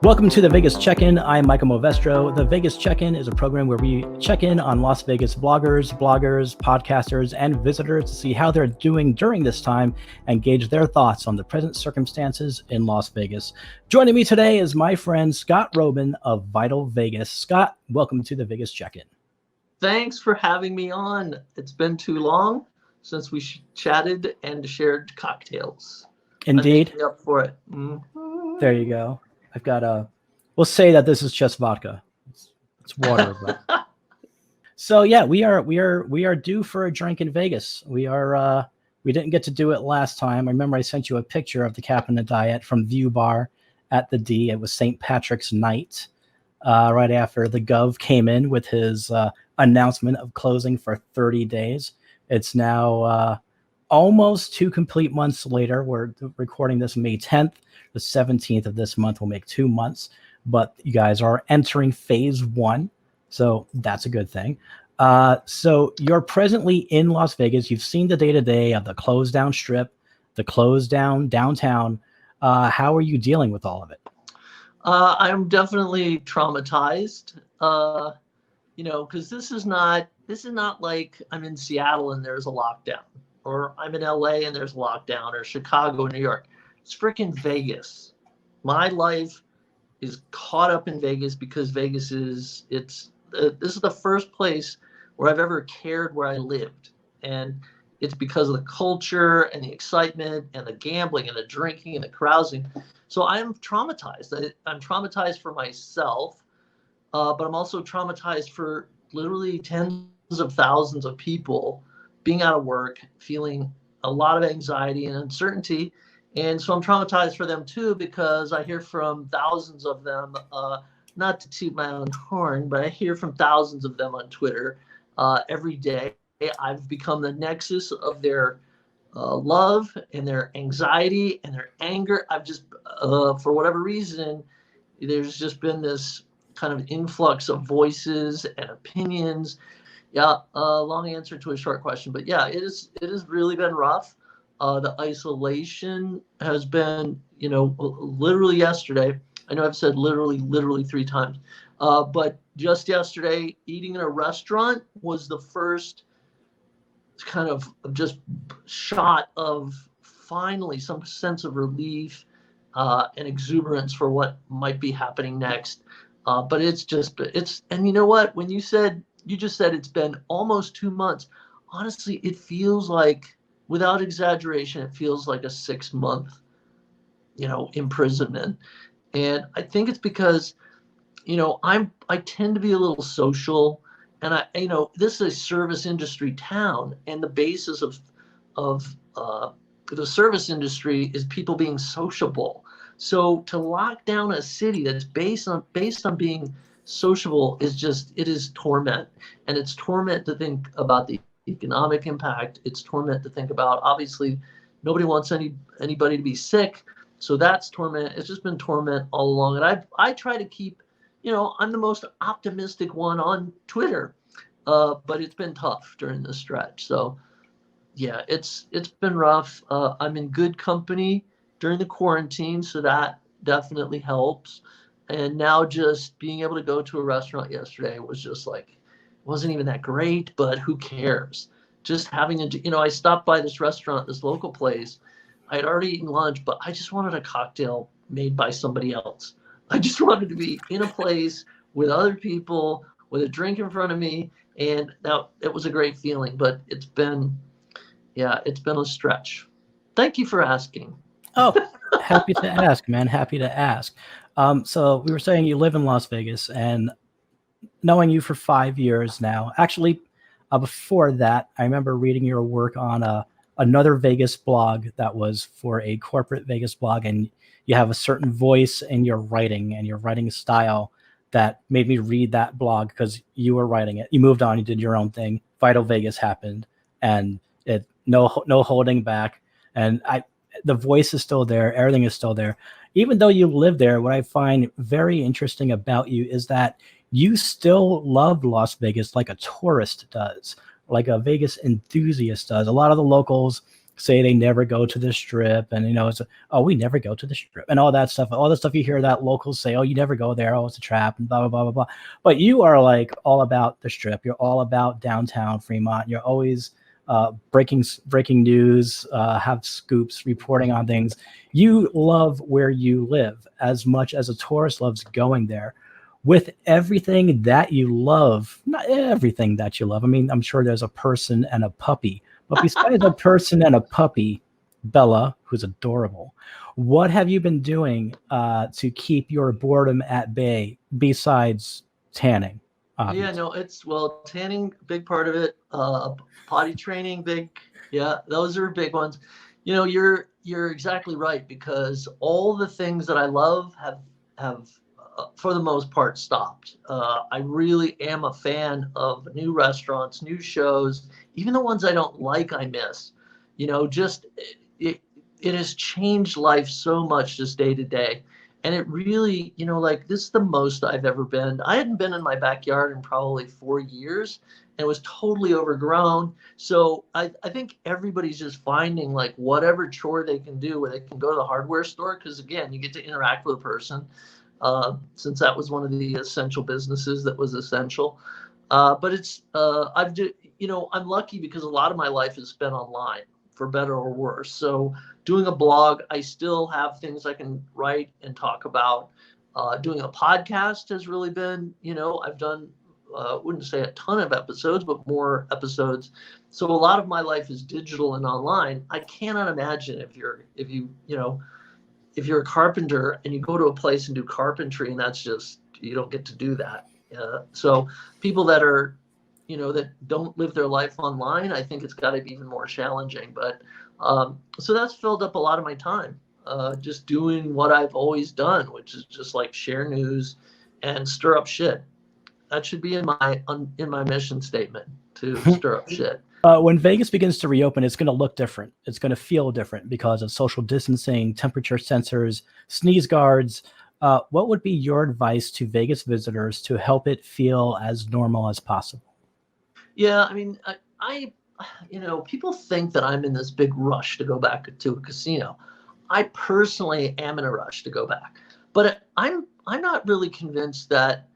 Welcome to the Vegas Check-In. I'm Michael Movestro. The Vegas Check-In is a program where we check in on Las Vegas bloggers, podcasters, and visitors to see how they're doing during this time and gauge their thoughts on the present circumstances in Las Vegas. Joining me today is my friend Scott Roeben of Vital Vegas. Scott, welcome to the Vegas Check-In. Thanks for having me on. It's been too long since we chatted and shared cocktails. Indeed. I'm up for it. There you go. I've got we'll say that this is just vodka. It's water. But. So yeah, we are due for a drink in Vegas. We didn't get to do it last time. I remember I sent you a picture of the Cap and the Diet from View Bar at the D. It was St. Patrick's night, right after the Gov came in with his announcement of closing for 30 days. It's now almost 2 complete months later. We're recording this May 10th. The 17th of this month will make 2 months, but you guys are entering phase 1. So that's a good thing. So you're presently in Las Vegas. You've seen the day-to-day of the closed down strip, the closed down downtown. How are you dealing with all of it? I'm definitely traumatized, because this is not like I'm in Seattle and there's a lockdown, or I'm in LA and there's a lockdown, or Chicago, New York. It's freaking Vegas. My life is caught up in Vegas because Vegas this is the first place where I've ever cared where I lived. And it's because of the culture and the excitement and the gambling and the drinking and the carousing. So I'm traumatized. I'm traumatized for myself, but I'm also traumatized for literally tens of thousands of people being out of work, feeling a lot of anxiety and uncertainty. And so I'm traumatized for them too, because I hear from thousands of them, not to toot my own horn, but I hear from thousands of them on Twitter every day. I've become the nexus of their love and their anxiety and their anger. I've just, for whatever reason, there's just been this kind of influx of voices and opinions. Yeah, long answer to a short question, but yeah, it has really been rough. The isolation has been, literally yesterday. I know I've said literally 3 times, but just yesterday, eating in a restaurant was the first kind of just shot of finally some sense of relief and exuberance for what might be happening next. But and you know what? When you just said it's been almost 2 months, honestly, it feels like, without exaggeration, it feels like a 6-month, imprisonment. And I think it's because, I tend to be a little social, and this is a service industry town, and the basis of the service industry is people being sociable. So to lock down a city that's based on being sociable it is torment, and it's torment to think about the economic impact. It's torment to think about. Obviously, nobody wants anybody to be sick, so that's torment. It's just been torment all along. And I try to keep, I'm the most optimistic one on Twitter, but it's been tough during this stretch. So yeah, it's been rough. I'm in good company during the quarantine, so that definitely helps. And now just being able to go to a restaurant yesterday was just like, wasn't even that great, but who cares? Just having I stopped by this restaurant, this local place. I had already eaten lunch, but I just wanted a cocktail made by somebody else. I just wanted to be in a place with other people, with a drink in front of me, and now it was a great feeling. But it's been a stretch. Thank you for asking. Oh, happy to ask, man. Happy to ask. So we were saying you live in Las Vegas, and knowing you for 5 years now, actually, before that, I remember reading your work on another Vegas blog that was for a corporate Vegas blog, and you have a certain voice in your writing and your writing style that made me read that blog because you were writing it. You moved on, you did your own thing. Vital Vegas happened, and no holding back. And the voice is still there, everything is still there. Even though you live there, what I find very interesting about you is that you still love Las Vegas like a tourist does, like a Vegas enthusiast does. A lot of the locals say they never go to the Strip, and it's oh, we never go to the Strip, and all that stuff. All the stuff you hear that locals say, oh, you never go there, oh, it's a trap, and blah blah blah blah blah. But you are like all about the Strip. You're all about downtown Fremont. You're always breaking news, have scoops, reporting on things. You love where you live as much as a tourist loves going there. With everything that you love, not everything that you love. I mean, I'm sure there's a person and a puppy, but besides a person and a puppy, Bella, who's adorable, what have you been doing to keep your boredom at bay besides tanning? Yeah, no, tanning, big part of it. Potty training, big. Yeah, those are big ones. You're exactly right, because all the things that I love have for the most part stopped. I really am a fan of new restaurants, new shows, even the ones I don't like, I miss. Just it has changed life so much just day to day. And it really, like, this is the most I've ever been. I hadn't been in my backyard in probably 4 years, and it was totally overgrown. So I think everybody's just finding like whatever chore they can do where they can go to the hardware store, because again, you get to interact with a person, since that was one of the essential businesses that was essential. But I'm lucky because a lot of my life is spent online, for better or worse. So doing a blog, I still have things I can write and talk about. Doing a podcast has really been, I've done, wouldn't say a ton of episodes, but more episodes. So a lot of my life is digital and online. I cannot imagine if you're a carpenter and you go to a place and do carpentry, and that's just, you don't get to do that. So people that are, that don't live their life online, I think it's got to be even more challenging. But so that's filled up a lot of my time, just doing what I've always done, which is just like share news and stir up shit. That should be in my mission statement, to stir up shit. When Vegas begins to reopen, it's going to look different. It's going to feel different because of social distancing, temperature sensors, sneeze guards. What would be your advice to Vegas visitors to help it feel as normal as possible? Yeah, I mean, people think that I'm in this big rush to go back to a casino. I personally am in a rush to go back, but I'm not really convinced that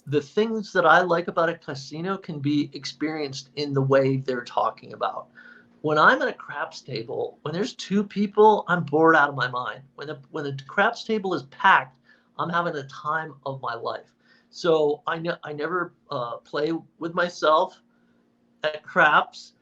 the things that I like about a casino can be experienced in the way they're talking about. When I'm at a craps table, when there's two people, I'm bored out of my mind. When the craps table is packed, I'm having the time of my life. So I never play with myself at craps.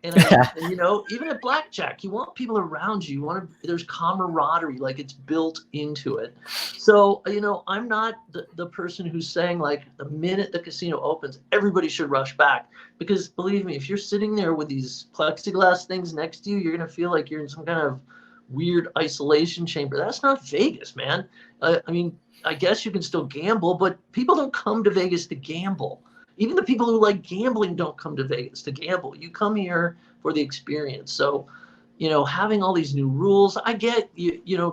Even at blackjack, you want people around you. There's camaraderie, like it's built into it. So, I'm not the person who's saying like the minute the casino opens, everybody should rush back. Because believe me, if you're sitting there with these plexiglass things next to you, you're going to feel like you're in some kind of weird isolation chamber. That's not Vegas, man. I guess you can still gamble, but people don't come to Vegas to gamble. Even the people who like gambling don't come to Vegas to gamble. You come here for the experience. So, having all these new rules, I get,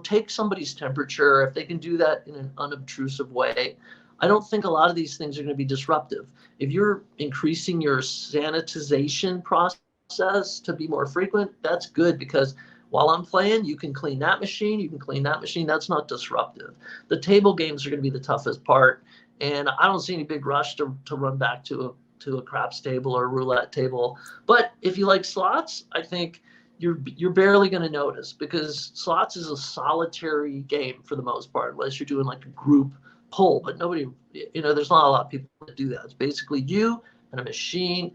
take somebody's temperature if they can do that in an unobtrusive way. I don't think a lot of these things are going to be disruptive. If you're increasing your sanitization process to be more frequent, that's good, because while I'm playing, you can clean that machine, you can clean that machine. That's not disruptive. The table games are going to be the toughest part. And I don't see any big rush to run back to a craps table or a roulette table. But if you like slots, I think you're barely going to notice, because slots is a solitary game for the most part, unless you're doing like a group pull. But nobody, there's not a lot of people that do that. It's basically you and a machine.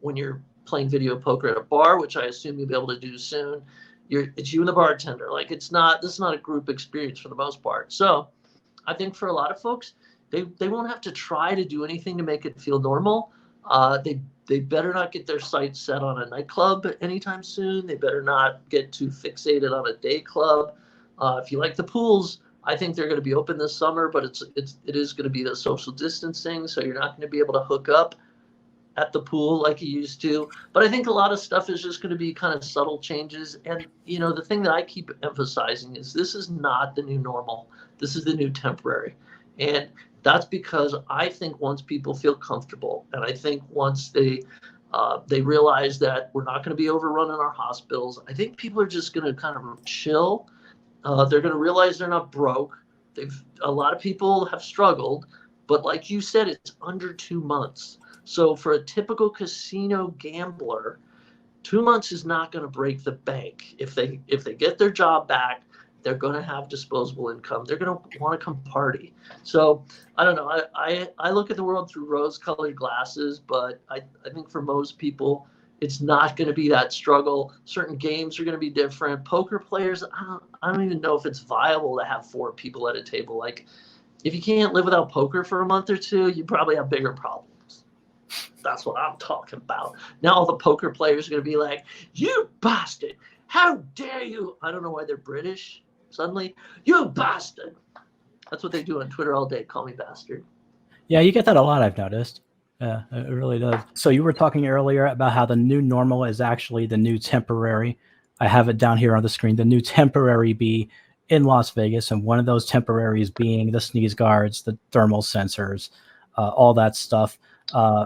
When you're playing video poker at a bar, which I assume you'll be able to do soon, it's you and the bartender. Like this is not a group experience for the most part. So I think for a lot of folks, they won't have to try to do anything to make it feel normal. They better not get their sights set on a nightclub anytime soon. They better not get too fixated on a day club. If you like the pools, I think they're going to be open this summer, but it is going to be the social distancing, so you're not going to be able to hook up at the pool like you used to. But I think a lot of stuff is just going to be kind of subtle changes. And the thing that I keep emphasizing is this is not the new normal. This is the new temporary. And that's because I think once people feel comfortable, and I think once they They realize that we're not going to be overrun in our hospitals. I think people are just going to kind of chill. They're going to realize they're not broke. A lot of people have struggled, but like you said, it's under 2 months. So for a typical casino gambler, 2 months is not going to break the bank. If they get their job back, they're going to have disposable income. They're going to want to come party. So I don't know. I look at the world through rose-colored glasses, but I think for most people, it's not going to be that struggle. Certain games are going to be different. Poker players, I don't even know if it's viable to have 4 people at a table. Like, if you can't live without poker for a month or two, you probably have bigger problems. That's what I'm talking about. Now all the poker players are going to be like, you bastard, how dare you? I don't know why they're British suddenly. You bastard. That's what they do on Twitter all day, call me bastard. Yeah, you get that a lot, I've noticed. Yeah, it really does. So you were talking earlier about how the new normal is actually the new temporary. I have it down here on the screen. The new temporary be in Las Vegas, and one of those temporaries being the sneeze guards, the thermal sensors, all that stuff.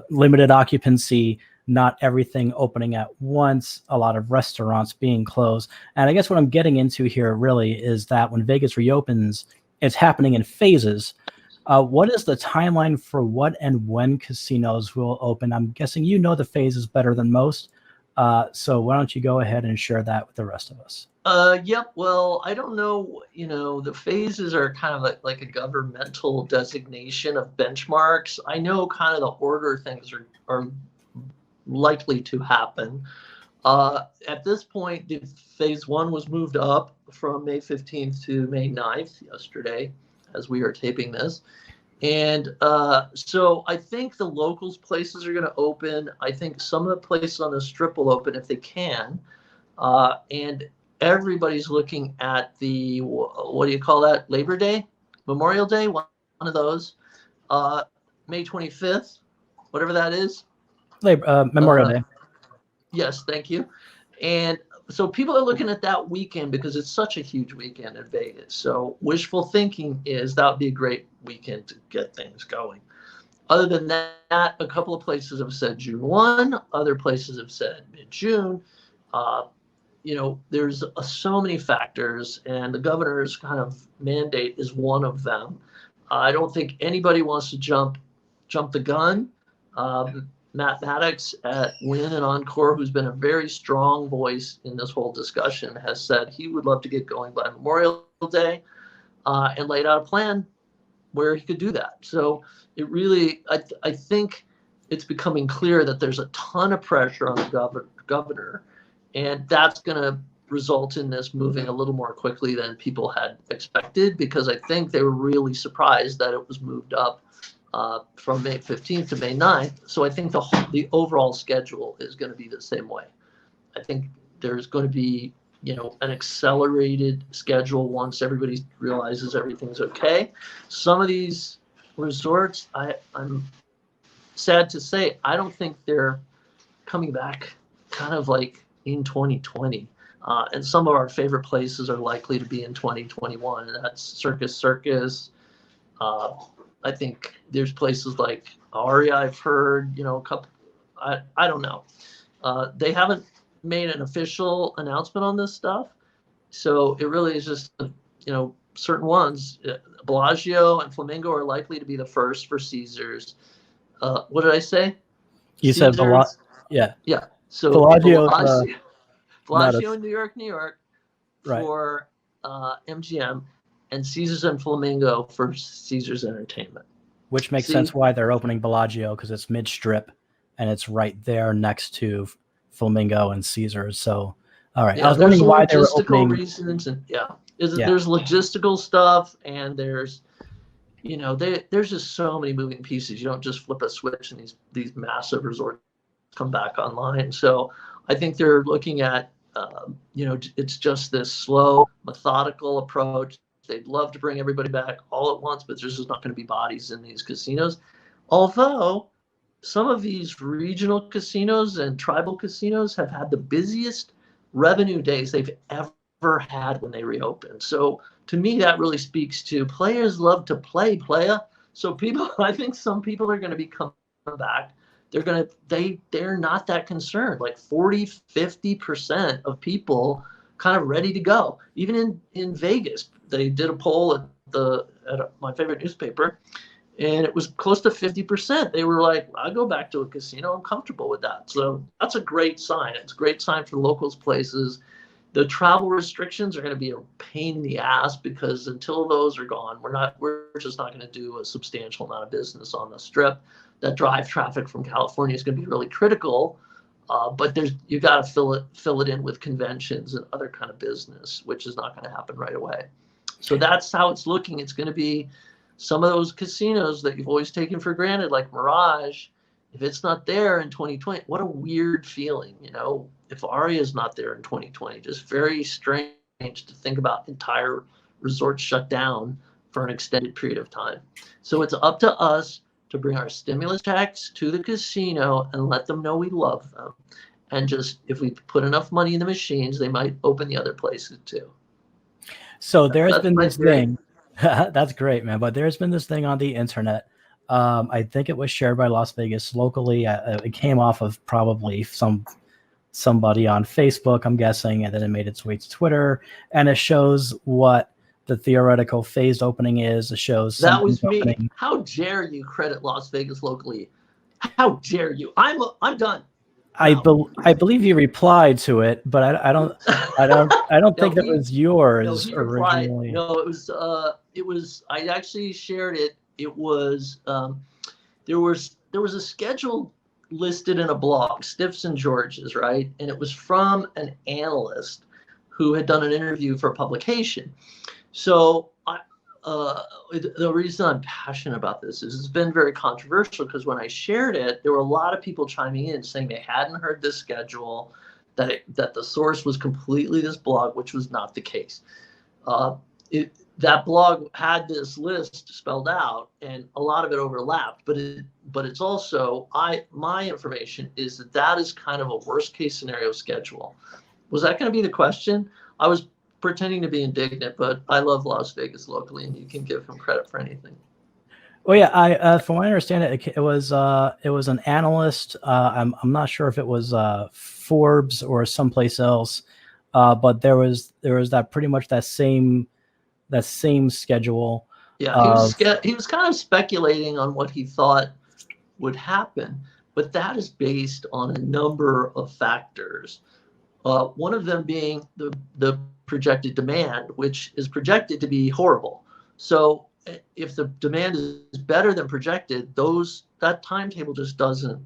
Limited occupancy, not everything opening at once, a lot of restaurants being closed. And I guess what I'm getting into here really is that when Vegas reopens, it's happening in phases. What is the timeline for what and when casinos will open? I'm guessing you know the phases better than most. So why don't you go ahead and share that with the rest of us? Yep. Well, I don't know. The phases are kind of like a governmental designation of benchmarks. I know kind of the order things are likely to happen. At this point, the phase 1 was moved up from May 15th to May 9th yesterday, as we are taping this. And so I think the locals places are going to open. I think some of the places on the strip will open if they can. And everybody's looking at the, what do you call that? Labor Day? Memorial Day? One of those. May 25th, whatever that is. Memorial Day. Yes, thank you. And so people are looking at that weekend because it's such a huge weekend in Vegas. So wishful thinking is that would be a great weekend to get things going. Other than that, a couple of places have said June 1. Other places have said mid-June. There's so many factors, and the governor's kind of mandate is one of them. I don't think anybody wants to jump the gun. Matt Maddox at Wynn and Encore, who's been a very strong voice in this whole discussion, has said he would love to get going by Memorial Day and laid out a plan where he could do that. So it really, I think it's becoming clear that there's a ton of pressure on the governor, and that's going to result in this moving a little more quickly than people had expected, because I think they were really surprised that it was moved up from May 15th to May 9th. So I think the overall schedule is going to be the same way. I think there's going to be, an accelerated schedule once everybody realizes everything's okay. Some of these resorts, I'm sad to say, I don't think they're coming back kind of like in 2020. And some of our favorite places are likely to be in 2021, and that's Circus. I think there's places like Aria, I've heard, a couple, I don't know. They haven't made an official announcement on this stuff. So it really is just, certain ones. Bellagio and Flamingo are likely to be the first for Caesars. What did I say? You said yeah. Yeah. So Bellagio in New York, right, for MGM, and Caesars and Flamingo for Caesars Entertainment. Which makes sense why they're opening Bellagio, because it's mid-strip and it's right there next to Flamingo and Caesars. So, all right. Yeah, I was wondering why they were opening. Reasons, and there's logistical stuff, and there's, there's just so many moving pieces. You don't just flip a switch and these massive resorts come back online. So I think they're looking at, it's just this slow, methodical approach. They'd love to bring everybody back all at once, but there's just not going to be bodies in these casinos. Although some of these regional casinos and tribal casinos have had the busiest revenue days they've ever had when they reopen. So to me, that really speaks to players love to play, playa. So I think some people are going to be coming back they're not that concerned. Like 40-50% of people kind of ready to go. Even in Vegas, they did a poll at my favorite newspaper, and it was close to 50%. They were like, I'll go back to a casino. I'm comfortable with that. So that's a great sign. It's a great sign for locals places. The travel restrictions are going to be a pain in the ass, because until those are gone, we're just not going to do a substantial amount of business on the Strip. That drive traffic from California is going to be really critical. But you got to fill it in with conventions and other kind of business, which is not going to happen right away. So that's how it's looking. It's going to be some of those casinos that you've always taken for granted, like Mirage. If it's not there in 2020, what a weird feeling, if Aria is not there in 2020, just very strange to think about entire resorts shut down for an extended period of time. So it's up to us to bring our stimulus checks to the casino and let them know we love them. And just, if we put enough money in the machines, they might open the other places too. So there's been this thing. That's great, man. But there's been this thing on the internet. I think it was shared by Las Vegas locally. It came off of probably somebody on Facebook, I'm guessing, and then it made its way to Twitter. And it shows what the theoretical phased opening is. It shows that was me. Opening. How dare you credit Las Vegas locally? How dare you? I'm done. I believe you replied to it, but I don't think that was yours originally. No, it was. I actually shared it. It was there was a schedule listed in a blog, Stiffs and George's, right? And it was from an analyst who had done an interview for a publication. So the reason I'm passionate about this is it's been very controversial, because when I shared it, there were a lot of people chiming in saying they hadn't heard this schedule, that the source was completely this blog, which was not the case. That blog had this list spelled out, and a lot of it overlapped. But it's also my information is that is kind of a worst case scenario schedule. Was that going to be the question? I was pretending to be indignant, but I love Las Vegas locally, and you can give him credit for anything. Well, yeah, from what I understand, it was an analyst. I'm not sure if it was Forbes or someplace else, but there was that pretty much that same schedule. Yeah, he was kind of speculating on what he thought would happen, but that is based on a number of factors. One of them being the projected demand, which is projected to be horrible. So if the demand is better than projected, that timetable just doesn't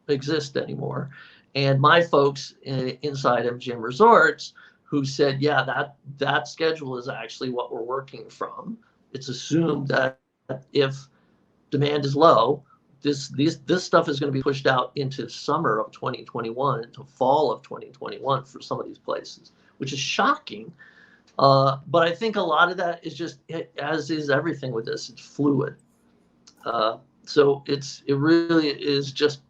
exist anymore. And my folks inside MGM Resorts, who said, yeah, that schedule is actually what we're working from. It's assumed that if demand is low, this stuff is going to be pushed out into summer of 2021, into fall of 2021 for some of these places, which is shocking. But I think a lot of that is just, as is everything with this, it's fluid. So it really is just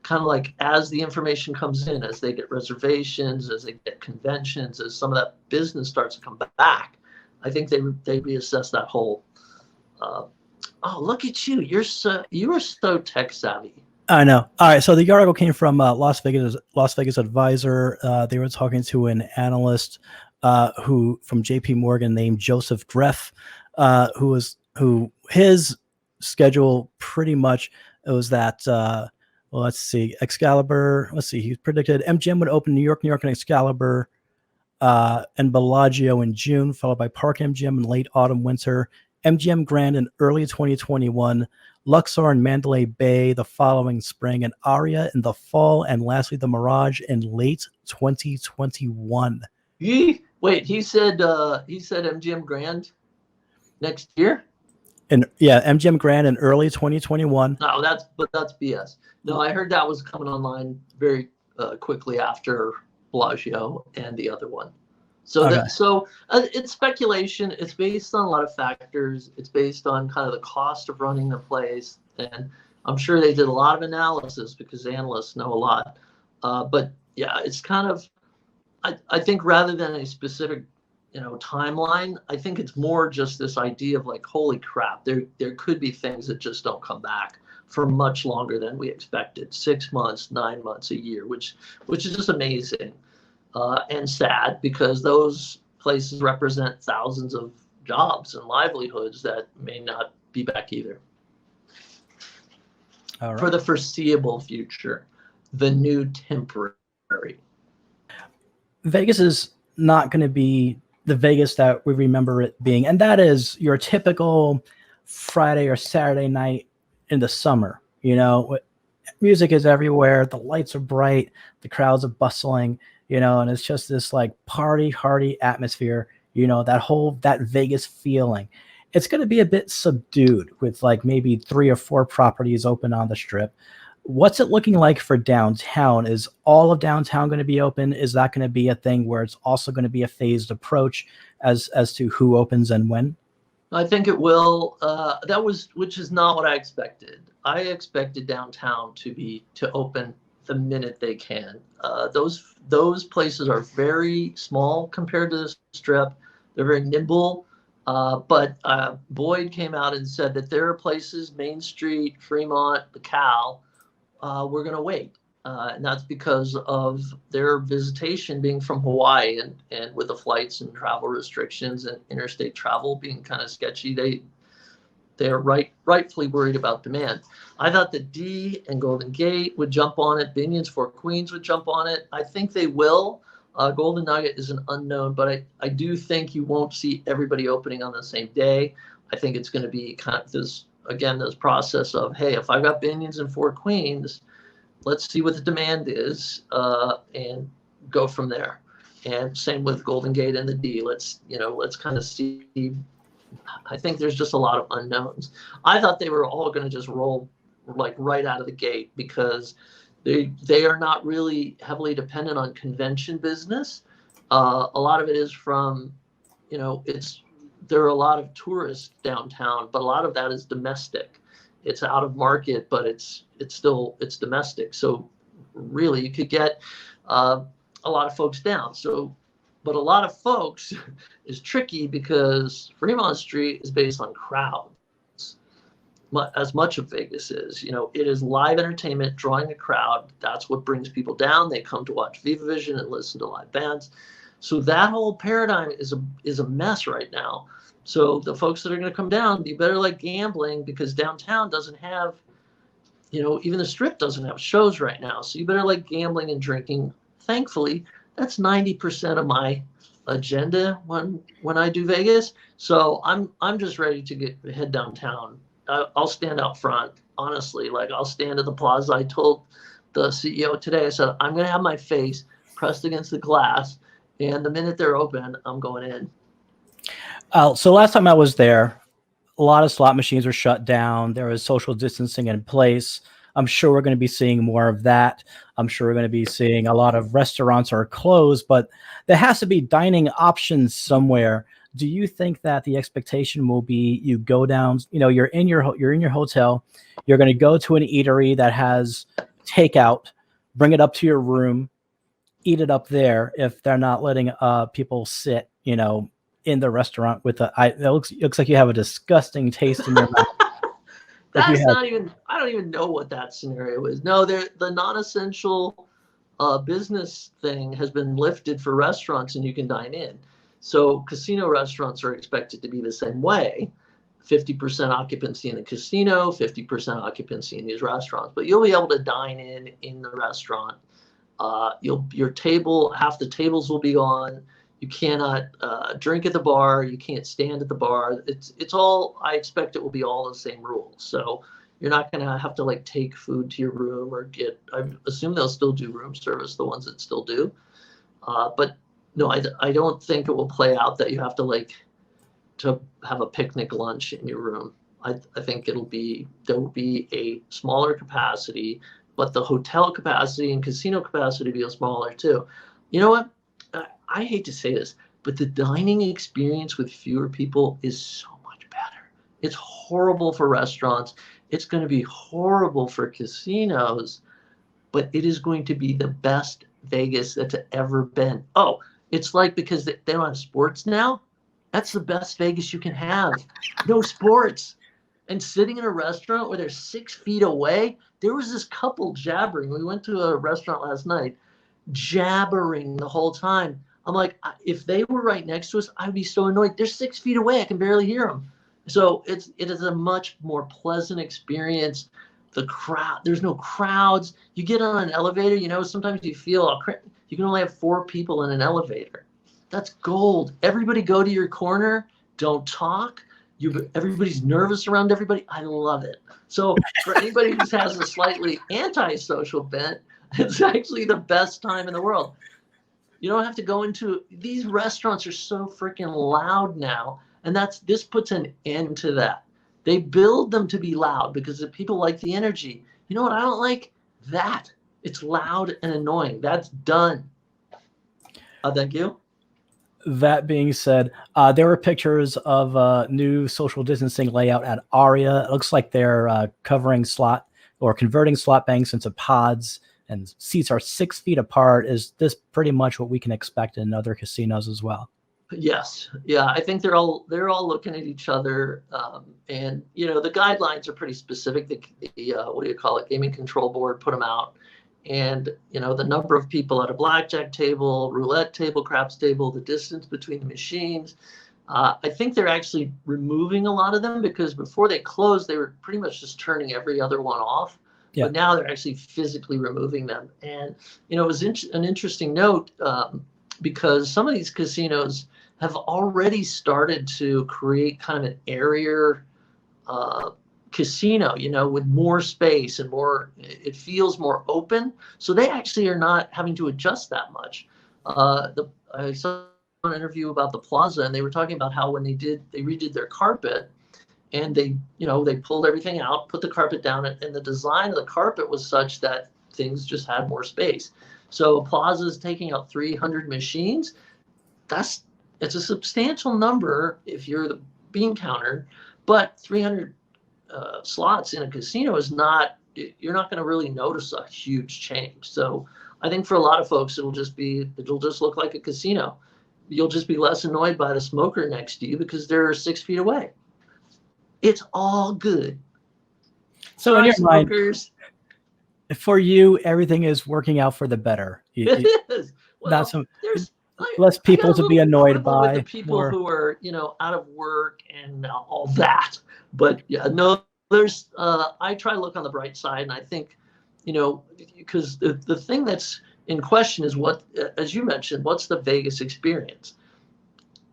kind of like, as the information comes in, as they get reservations, as they get conventions, as some of that business starts to come back, I think they reassess that whole. Oh, look at you! You are so tech savvy. I know. All right, so the article came from Las Vegas Advisor. They were talking to an analyst who from JP Morgan named Joseph Greff, who his schedule pretty much was that. Well, let's see, Excalibur. Let's see, he predicted MGM would open New York, and Excalibur, and Bellagio in June, followed by Park MGM in late autumn, winter. MGM Grand in early 2021, Luxor and Mandalay Bay the following spring, and Aria in the fall, and lastly the Mirage in late 2021. Wait, he said MGM Grand next year? And yeah, MGM Grand in early 2021. No, that's BS. No, I heard that was coming online very quickly after Bellagio and the other one. So okay. It's speculation. It's based on a lot of factors. It's based on kind of the cost of running the place, and I'm sure they did a lot of analysis because analysts know a lot. But yeah, it's kind of, I think rather than a specific, timeline, I think it's more just this idea of like, holy crap, there could be things that just don't come back. for much longer than we expected, 6 months, 9 months, a year, which is just amazing and sad, because those places represent thousands of jobs and livelihoods that may not be back either. All right. For the foreseeable future, the new temporary. Vegas is not going to be the Vegas that we remember it being, and that is your typical Friday or Saturday night in the summer. You know, music is everywhere, the lights are bright, the crowds are bustling, you know, and it's just this like party hardy atmosphere, you know, that Vegas feeling. It's going to be a bit subdued with like maybe 3 or 4 properties open on the strip. What's it looking like for downtown? Is all of downtown going to be open? Is that going to be a thing where it's also going to be a phased approach as to who opens and when? I think it will. Which is not what I expected. I expected downtown to open the minute they can. Those places are very small compared to the strip. They're very nimble. But Boyd came out and said that there are places, Main Street, Fremont, the Cal, we're going to wait. And that's because of their visitation being from Hawaii, and with the flights and travel restrictions and interstate travel being kind of sketchy, they're rightfully worried about demand. I thought the D and Golden Gate would jump on it. Binion's Four Queens would jump on it. I think they will. Golden Nugget is an unknown, but I do think you won't see everybody opening on the same day. I think it's going to be kind of this process of, hey, if I've got Binion's and Four Queens, let's see what the demand is and go from there. And same with Golden Gate and the D. Let's kind of see. I think there's just a lot of unknowns. I thought they were all going to just roll like right out of the gate, because they are not really heavily dependent on convention business. A lot of it is from, there are a lot of tourists downtown, but a lot of that is domestic. It's out of market, but it's domestic. So really, you could get a lot of folks down. But a lot of folks is tricky, because Fremont Street is based on crowds, as much of Vegas is. It is live entertainment drawing a crowd. That's what brings people down. They come to watch Viva Vision and listen to live bands. So that whole paradigm is a mess right now. So the folks that are going to come down, you better like gambling, because downtown doesn't have, even the Strip doesn't have shows right now. So you better like gambling and drinking. Thankfully, that's 90% of my agenda when I do Vegas. So I'm just ready to head downtown. I'll stand out front, honestly. Like, I'll stand at the plaza. I told the CEO today, I said, I'm going to have my face pressed against the glass, and the minute they're open, I'm going in. So last time I was there, a lot of slot machines were shut down. There was social distancing in place. I'm sure we're going to be seeing more of that. I'm sure we're going to be seeing a lot of restaurants are closed, but there has to be dining options somewhere. Do you think that the expectation will be you go down, you're in your hotel, you're going to go to an eatery that has takeout, bring it up to your room, eat it up there if they're not letting people sit, in the restaurant with it looks like you have a disgusting taste in your mouth. That's not even, I don't even know what that scenario is. No, the non-essential business thing has been lifted for restaurants, and you can dine in. So casino restaurants are expected to be the same way. 50% occupancy in the casino, 50% occupancy in these restaurants. But you'll be able to dine in the restaurant. Your table, half the tables will be gone. You cannot drink at the bar. You can't stand at the bar. It's all, I expect it will be all the same rules. So you're not going to have to like take food to your room or I assume they'll still do room service, the ones that still do. But no, I don't think it will play out that you have to have a picnic lunch in your room. I think there will be a smaller capacity, but the hotel capacity and casino capacity will be smaller too. You know what? I hate to say this, but the dining experience with fewer people is so much better. It's horrible for restaurants. It's going to be horrible for casinos, but it is going to be the best Vegas that's ever been. Oh, it's like, because they don't have sports now. That's the best Vegas you can have. No sports. and sitting in a restaurant where they're 6 feet away. There was this couple jabbering. We went to a restaurant last night, jabbering the whole time. I'm like, if they were right next to us, I'd be so annoyed. They're 6 feet away. I can barely hear them. So it is a much more pleasant experience. The crowd, there's no crowds. You get on an elevator, you know, sometimes you feel you can only have 4 people in an elevator. That's gold. Everybody go to your corner. Don't talk. Everybody's nervous around everybody. I love it. So for anybody who has a slightly antisocial bent, it's actually the best time in the world. You don't have to go into these restaurants are so freaking loud now, and this puts an end to that. They build them to be loud because if people like the energy. You know what I don't like? That. It's loud and annoying. That's done. Thank you. That being said, there were pictures of a new social distancing layout at Aria. It looks like they're converting slot banks into pods, and seats are 6 feet apart. Is this pretty much what we can expect in other casinos as well? Yes. Yeah. I think they're all looking at each other. And, you know, the guidelines are pretty specific. The what do you call it? Gaming Control Board put them out. And, you know, the number of people at a blackjack table, roulette table, craps table, the distance between the machines. I think they're actually removing a lot of them because before they closed, they were pretty much just turning every other one off. Yeah. But now they're actually physically removing them. And, you know, it was an interesting note because some of these casinos have already started to create kind of an airier casino, you know, with more space and more, it feels more open. So they actually are not having to adjust that much. I saw an interview about the Plaza, and they were talking about how when they redid their carpet, and they pulled everything out, put the carpet down, and the design of the carpet was such that things just had more space. So Plaza is taking out 300 machines. It's a substantial number if you're the bean counter, but 300 slots in a casino is not, you're not going to really notice a huge change. So I think for a lot of folks, it'll just look like a casino. You'll just be less annoyed by the smoker next to you because they're 6 feet away. It's all good. So in your mind, for you, everything is working out for the better. It is. Well, there's less people to be annoyed by. The people who are, you know, out of work and all that. But yeah, no, there's. I try to look on the bright side, and I think, you know, because the thing that's in question is what, as you mentioned, what's the Vegas experience,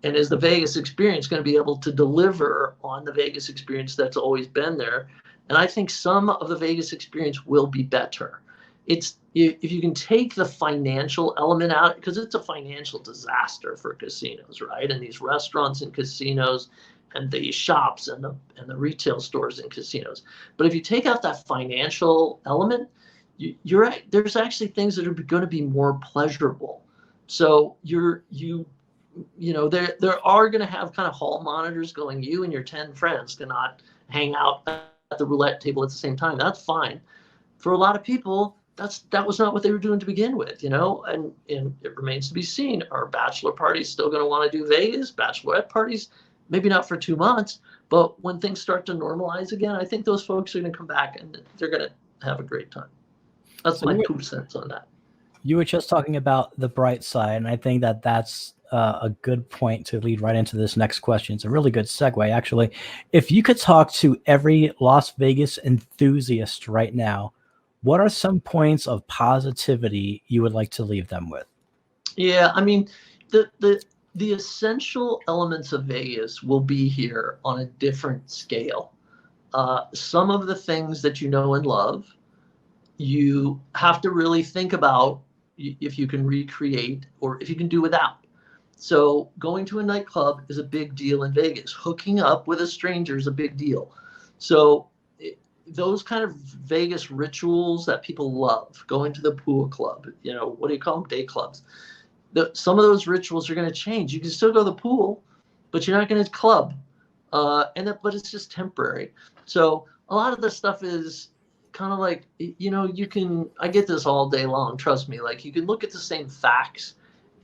and is the Vegas experience going to be able to deliver on the Vegas experience that's always been there? And I think some of the Vegas experience will be better. If you can take the financial element out, because it's a financial disaster for casinos, right? And these restaurants and casinos and the shops and the retail stores and casinos. But if you take out that financial element, you're right. There's actually things that are going to be more pleasurable. So there are going to have kind of hall monitors going, you and your 10 friends cannot hang out at the roulette table at the same time. That's fine. For a lot of people, that was not what they were doing to begin with, you know, and it remains to be seen. Are bachelor parties still going to want to do Vegas? Bachelorette parties? Maybe not for 2 months, but when things start to normalize again, I think those folks are going to come back and they're going to have a great time. That's my 2 cents on that. You were just talking about the bright side, and I think that's a good point to lead right into this next question. It's a really good segue, actually. If you could talk to every Las Vegas enthusiast right now, what are some points of positivity you would like to leave them with? Yeah, I mean, the essential elements of Vegas will be here on a different scale. Some of the things that you know and love, you have to really think about if you can recreate or if you can do without. So going to a nightclub is a big deal in Vegas. Hooking up with a stranger is a big deal. So those kind of Vegas rituals that people love, going to the pool club, you know, what do you call them? Day clubs. Some of those rituals are going to change. You can still go to the pool, but you're not going to club. But it's just temporary. So a lot of this stuff is kind of like, you know, I get this all day long, trust me. Like, you can look at the same facts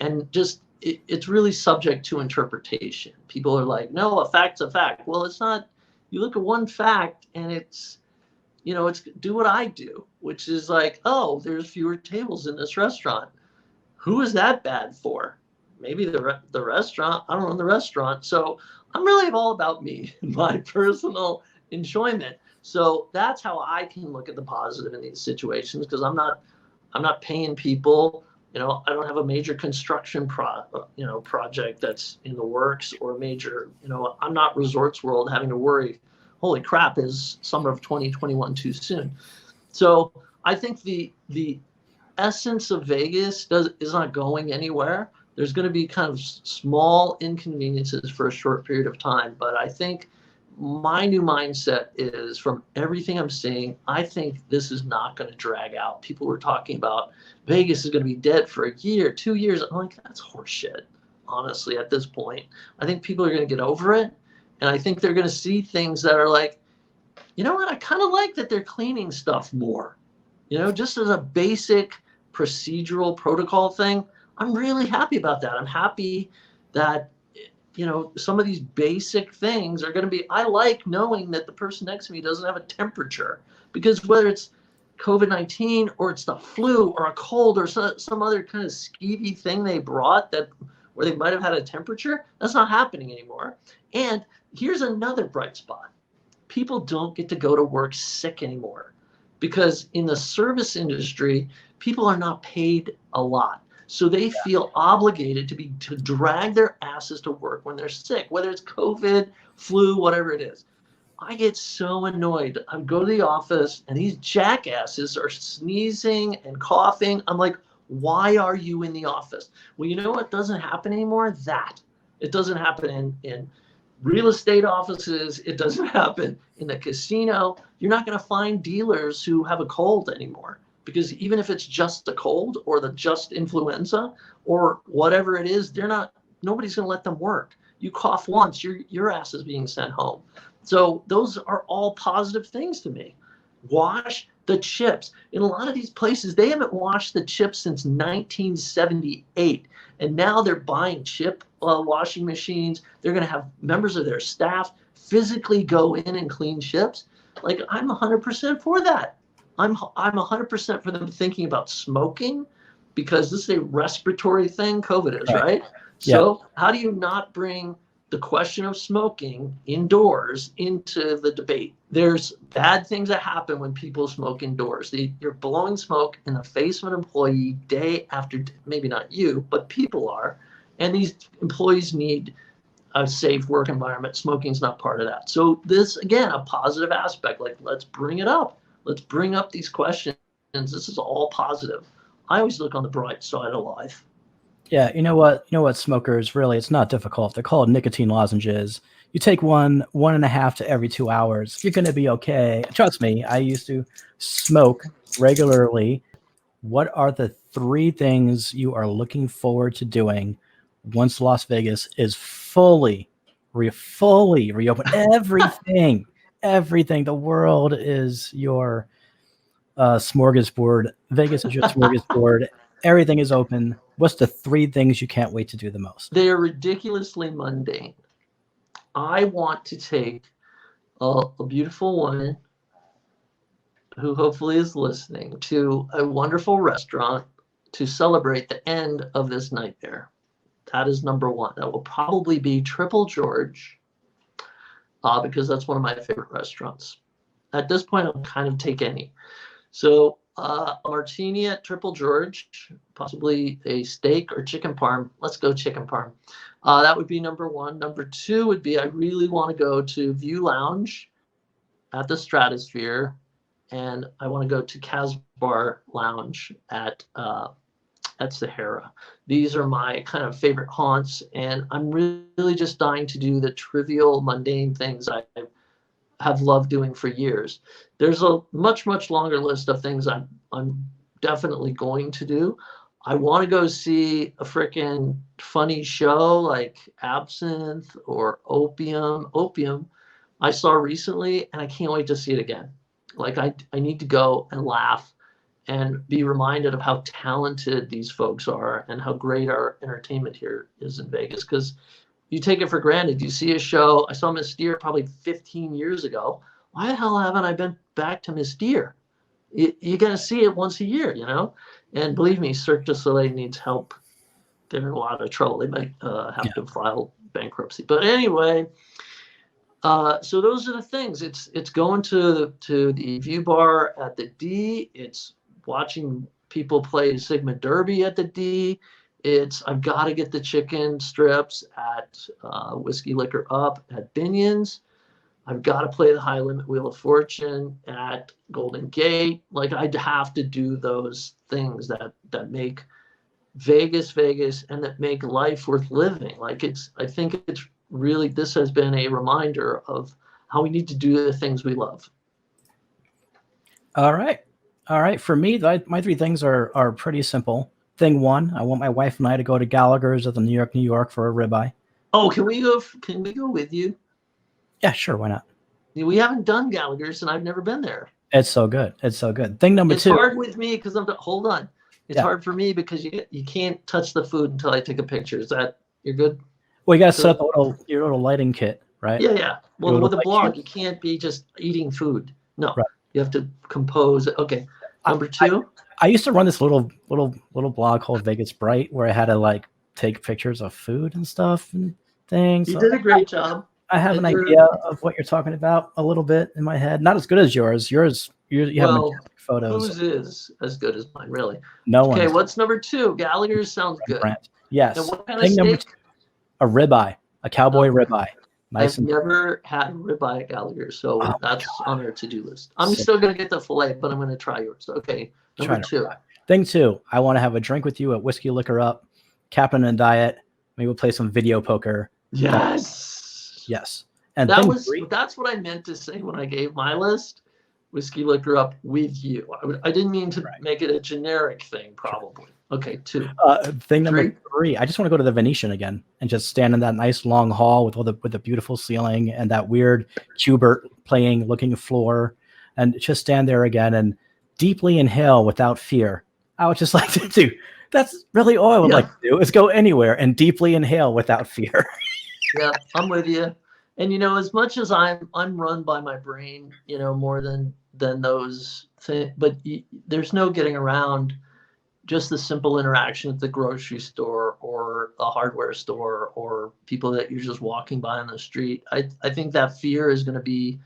and just, it's really subject to interpretation. People are like, no, a fact's a fact. Well, it's not you look at one fact and it's, it's do what I do, which is like, oh, there's fewer tables in this restaurant. Who is that bad for? Maybe the restaurant. I don't run the restaurant. So I'm really all about me, my personal enjoyment. So that's how I can look at the positive in these situations, because I'm not paying people. I don't have a major construction project that's in the works, or a major, I'm not Resorts World having to worry, holy crap, is summer of 2021 too soon? So I think the essence of Vegas is not going anywhere. There's going to be kind of small inconveniences for a short period of time, but I think my new mindset is, from everything I'm seeing, I think this is not going to drag out. People were talking about Vegas is going to be dead for a year, 2 years. I'm like, that's horseshit, honestly, at this point. I think people are going to get over it, and I think they're going to see things that are like, you know what, I kind of like that they're cleaning stuff more. Just as a basic procedural protocol thing, I'm really happy about that. I'm happy that, some of these basic things are going to be, I like knowing that the person next to me doesn't have a temperature, because whether it's COVID-19 or it's the flu or a cold or some other kind of skeevy thing they brought where they might have had a temperature, that's not happening anymore. And here's another bright spot. People don't get to go to work sick anymore, because in the service industry, people are not paid a lot. So they feel obligated to drag their asses to work when they're sick, whether it's COVID, flu, whatever it is. I get so annoyed. I go to the office and these jackasses are sneezing and coughing. I'm like, why are you in the office? Well, you know what doesn't happen anymore? That. It doesn't happen in real estate offices. It doesn't happen in the casino. You're not going to find dealers who have a cold anymore, because even if it's just the cold or the just influenza or whatever it is, nobody's going to let them work. You cough once, your ass is being sent home. So those are all positive things to me. Wash the chips. In a lot of these places, they haven't washed the chips since 1978. And now they're buying chip washing machines. They're going to have members of their staff physically go in and clean chips. Like, I'm 100% for that. I'm 100% for them thinking about smoking, because this is a respiratory thing, COVID is, right? So how do you not bring the question of smoking indoors into the debate? There's bad things that happen when people smoke indoors. You're blowing smoke in the face of an employee day after day. Maybe not you, but people are. And these employees need a safe work environment. Smoking's not part of that. So this, again, a positive aspect. Like, let's bring it up. Let's bring up these questions. This is all positive. I always look on the bright side of life. Yeah, you know what, smokers, really, it's not difficult. They're called nicotine lozenges. You take one and a half to every 2 hours. You're going to be okay. Trust me, I used to smoke regularly. What are the 3 things you are looking forward to doing once Las Vegas is fully reopened? Everything. The world is your smorgasbord. Vegas is your smorgasbord. Everything is open. What's the 3 things you can't wait to do the most? They are ridiculously mundane. I want to take a beautiful woman who hopefully is listening to a wonderful restaurant to celebrate the end of this nightmare. That is number 1. That will probably be Triple George, because that's one of my favorite restaurants. At this point, I'll kind of take any. So a martini at Triple George, possibly a steak or chicken parm. Let's go chicken parm. That would be number 1. Number 2 would be, I really want to go to View Lounge at the Stratosphere, and I want to go to Casbar Lounge at Sahara. These are my kind of favorite haunts, and I'm really just dying to do the trivial, mundane things I have loved doing for years. There's a much longer list of things I'm definitely going to do. I want to go see a freaking funny show like Absinthe or Opium I saw recently, and I can't wait to see it again. Like, I need to go and laugh and be reminded of how talented these folks are and how great our entertainment here is in Vegas. Because you take it for granted. You see a show. I saw Miss Deer probably 15 years ago. Why the hell haven't I been back to Miss Deer? You got to see it once a year, you know? And believe me, Cirque du Soleil needs help. They're in a lot of trouble. They might have to file bankruptcy. But anyway, so those are the things. It's going to the View Bar at the D. It's watching people play Sigma Derby at the D. I've got to get the chicken strips at Whiskey Liquor Up at Binion's. I've got to play the High Limit Wheel of Fortune at Golden Gate. Like, I'd have to do those things that make Vegas, and that make life worth living. Like, I think it's really, this has been a reminder of how we need to do the things we love. All right. For me, my 3 things are pretty simple. Thing 1, I want my wife and I to go to Gallagher's at the New York for a ribeye. Oh, can we go with you? Yeah, sure. Why not? We haven't done Gallagher's, and I've never been there. It's so good. Thing number 2. It's hard with me because hold on. It's hard for me because you can't touch the food until I take a picture. Is that, you're good? Well, you got to set up your little lighting kit, right? Yeah. Well, with a blog, you can't be just eating food. No, right. You have to compose. Okay. Number 2. I used to run this little blog called Vegas Bright where I had to like take pictures of food and stuff and things. You did a great job. I have an idea of what you're talking about a little bit in my head. Not as good as yours. You have photos. Whose is as good as mine, really? No one. Okay, what's number 2? Gallagher's sounds good. Yes. And what kind of steak? A ribeye, a cowboy ribeye. Nice. I've never had a ribeye at Gallagher's, so that's on our to-do list. I'm still going to get the filet, but I'm going to try yours. Okay, number 2. Thing 2, I want to have a drink with you at Whiskey Liquor Up, Captain and Diet. Maybe we'll play some video poker. Yes. And that's what I meant to say when I gave my list. Whiskey Liquor Up with you. I didn't mean to make it a generic thing, probably. Okay, 2. Thing number 3, I just want to go to the Venetian again and just stand in that nice long hall with the beautiful ceiling and that weird Qbert playing looking floor, and just stand there again and deeply inhale without fear. I would just like to do. That's really all I would like to do, is go anywhere and deeply inhale without fear. Yeah, I'm with you. And as much as I'm run by my brain, more than those things, but there's no getting around just the simple interaction at the grocery store or the hardware store or people that you're just walking by on the street. I think that fear is going to be,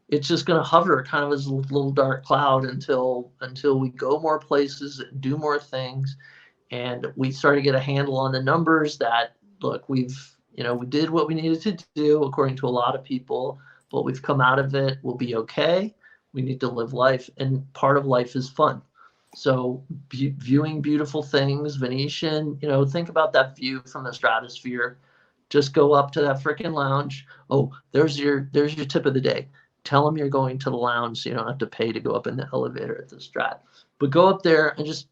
it's just going to hover kind of as a little dark cloud until we go more places and do more things. And we start to get a handle on the numbers that, look, we did what we needed to do according to a lot of people, but we've come out of it. We'll be okay. We need to live life, and part of life is fun. So viewing beautiful things, Venetian, think about that view from the stratosphere. Just go up to that freaking lounge. Oh, there's your tip of the day. Tell them you're going to the lounge so you don't have to pay to go up in the elevator at the Strat. But go up there and just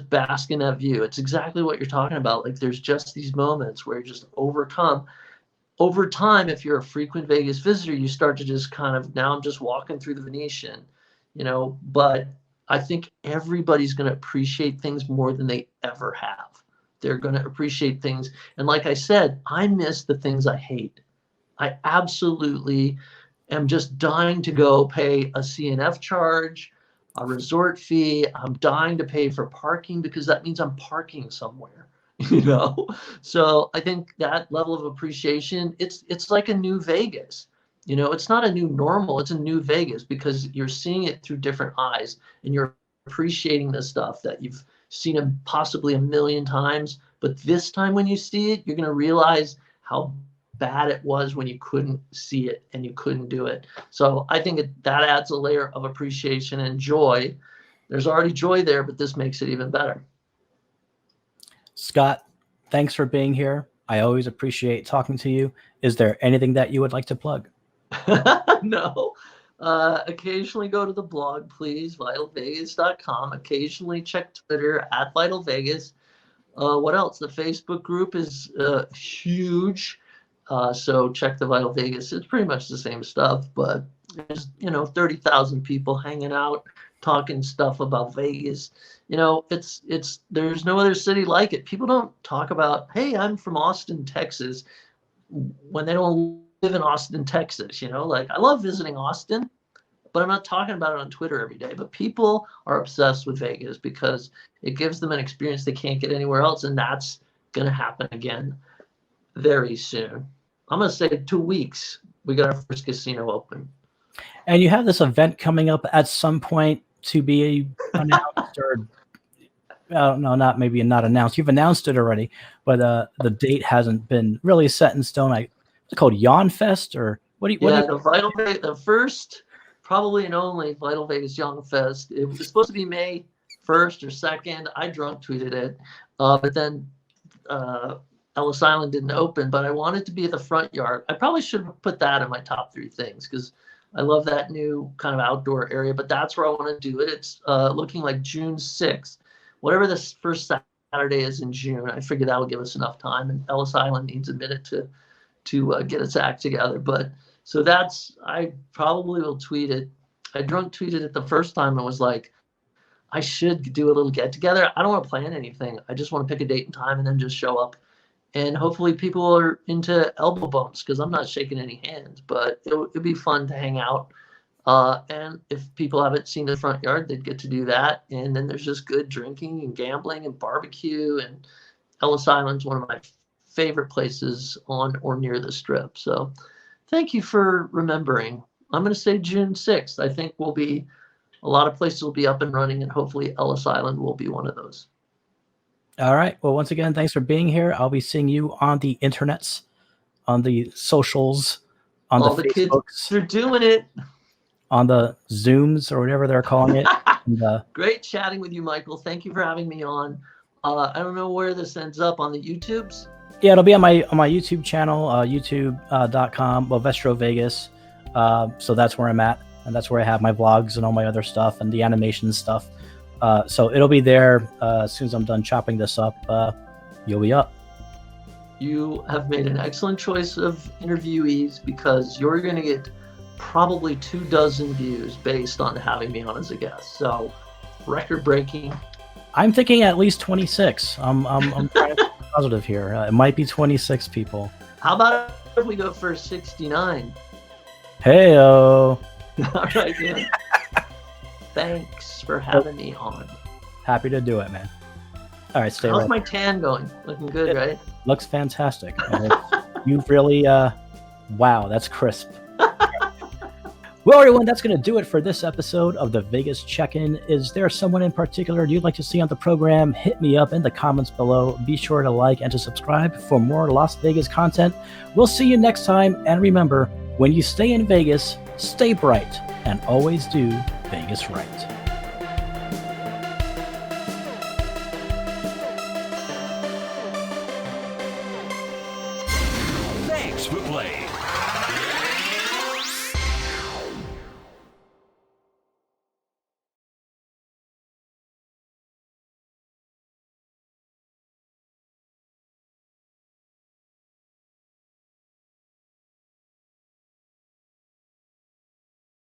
bask in that view. It's exactly what you're talking about. Like, there's just these moments where you just overcome. Over time, if you're a frequent Vegas visitor, you start to just kind of, now I'm just walking through the Venetian, but I think everybody's going to appreciate things more than they ever have. They're going to appreciate things. And like I said, I miss the things I hate. I absolutely am just dying to go pay a CNF charge, a resort fee. I'm dying to pay for parking because that means I'm parking somewhere, So I think that level of appreciation, it's like a new Vegas. It's not a new normal, it's a new Vegas because you're seeing it through different eyes and you're appreciating the stuff that you've seen possibly a million times. But this time when you see it, you're going to realize how bad it was when you couldn't see it and you couldn't do it. So I think that adds a layer of appreciation and joy. There's already joy there, but this makes it even better. Scott, thanks for being here. I always appreciate talking to you. Is there anything that you would like to plug? No. Occasionally go to the blog, please, vitalvegas.com. Occasionally check Twitter at VitalVegas. What else? The Facebook group is huge. So check the Vital Vegas. It's pretty much the same stuff, but there's 30,000 people hanging out, talking stuff about Vegas. There's no other city like it. People don't talk about, hey, I'm from Austin, Texas. when they don't live in Austin, Texas. Like I love visiting Austin, but I'm not talking about it on Twitter every day. But people are obsessed with Vegas because it gives them an experience they can't get anywhere else, and that's going to happen again very soon. I'm going to say 2 weeks, we got our first casino open. And you have this event coming up at some point to be announced, or I don't know, not announced. You've announced it already, but the date hasn't been really set in stone. It's called Yawn Fest, or what? The first, probably and only Vital Vegas Yawn Fest. It was supposed to be May 1st or 2nd. I drunk tweeted it, but then Ellis Island didn't open. But I wanted to be at the front yard. I probably should have put that in my top 3 things because I love that new kind of outdoor area. But that's where I want to do it. It's looking like June 6th. Whatever this first Saturday is in June, I figure that will give us enough time. And Ellis Island needs a minute to get its act together. But so I probably will tweet it. I drunk tweeted it the first time and was like, I should do a little get together. I don't want to plan anything. I just want to pick a date and time and then just show up. And hopefully people are into elbow bumps because I'm not shaking any hands, but it'd be fun to hang out. And if people haven't seen the front yard, they'd get to do that. And then there's just good drinking and gambling and barbecue. And Ellis Island's one of my favorite places on or near the Strip. So thank you for remembering. I'm going to say June 6th. I think a lot of places will be up and running, and hopefully Ellis Island will be one of those. All right. Well, once again, thanks for being here. I'll be seeing you on the internets, on the socials, on all the Facebooks. Kids are doing it. On the Zooms or whatever they're calling it. Great chatting with you, Michael. Thank you for having me on. I don't know where this ends up on the YouTubes. Yeah, it'll be on my YouTube channel, youtube.com, Movestro Vegas. So that's where I'm at, and that's where I have my vlogs and all my other stuff and the animation stuff. So it'll be there as soon as I'm done chopping this up. You'll be up. You have made an excellent choice of interviewees because you're going to get probably 24 views based on having me on as a guest. So record breaking. I'm thinking at least 26. I'm trying to be positive here. It might be 26 people. How about if we go for 69? Hey-o. All right, man. Thanks for having me on. Happy to do it, man. All right, stay How's right. my tan going? Looking good, right? Looks fantastic. You've really, wow, that's crisp. Well, everyone, that's going to do it for this episode of the Vegas Check-In. Is there someone in particular you'd like to see on the program? Hit me up in the comments below. Be sure to like and to subscribe for more Las Vegas content. We'll see you next time. And remember, when you stay in Vegas, stay bright and always do Vegas right. Thanks for playing.